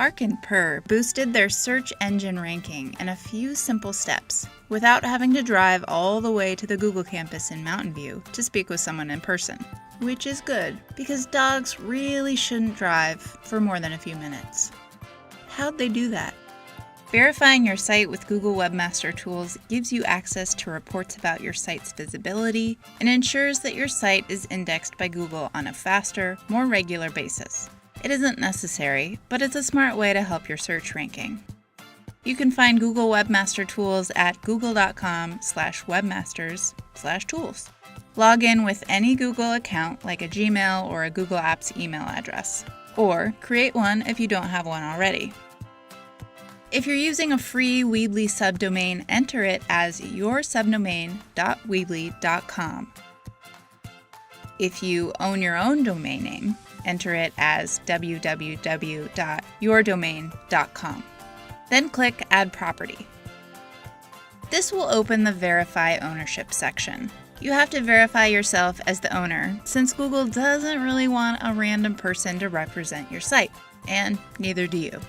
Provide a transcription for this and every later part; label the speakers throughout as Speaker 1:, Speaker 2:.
Speaker 1: Spark and Purr boosted their search engine ranking in a few simple steps, without having to drive all the way to the Google campus in Mountain View to speak with someone in person. Which is good, because dogs really shouldn't drive for more than a few minutes. How'd they do that? Verifying your site with Google Webmaster Tools gives you access to reports about your site's visibility and ensures that your site is indexed by Google on a faster, more regular basis. It isn't necessary, but it's a smart way to help your search ranking. You can find Google Webmaster Tools at google.com/webmasters/tools. Log in with any Google account like a Gmail or a Google Apps email address, or create one if you don't have one already. If you're using a free Weebly subdomain, enter it as yoursubdomain.weebly.com. If you own your own domain name, enter it as www.yourdomain.com. Then click Add Property. This will open the Verify Ownership section. You have to verify yourself as the owner, since Google doesn't really want a random person to represent your site, and neither do you.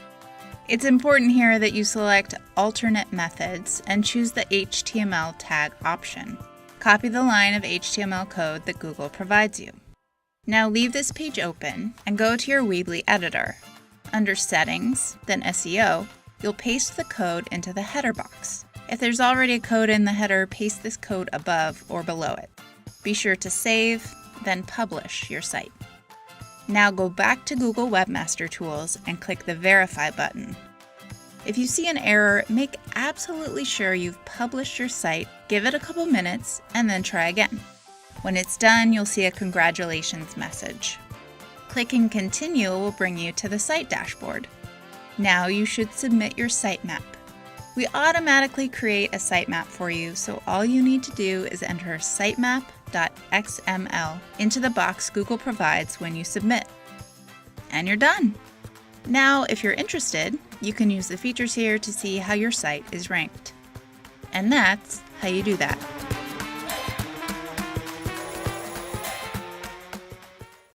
Speaker 1: It's important here that you select Alternate Methods and choose the HTML tag option. Copy the line of HTML code that Google provides you. Now leave this page open and go to your Weebly editor. Under Settings, then SEO, you'll paste the code into the header box. If there's already a code in the header, paste this code above or below it. Be sure to save, then publish your site. Now go back to Google Webmaster Tools and click the Verify button. If you see an error, make absolutely sure you've published your site, give it a couple minutes, and then try again. When it's done, you'll see a congratulations message. Clicking Continue will bring you to the site dashboard. Now you should submit your sitemap. We automatically create a sitemap for you, so all you need to do is enter sitemap.xml into the box Google provides when you submit. And you're done! Now, if you're interested, you can use the features here to see how your site is ranked. And that's how you do that.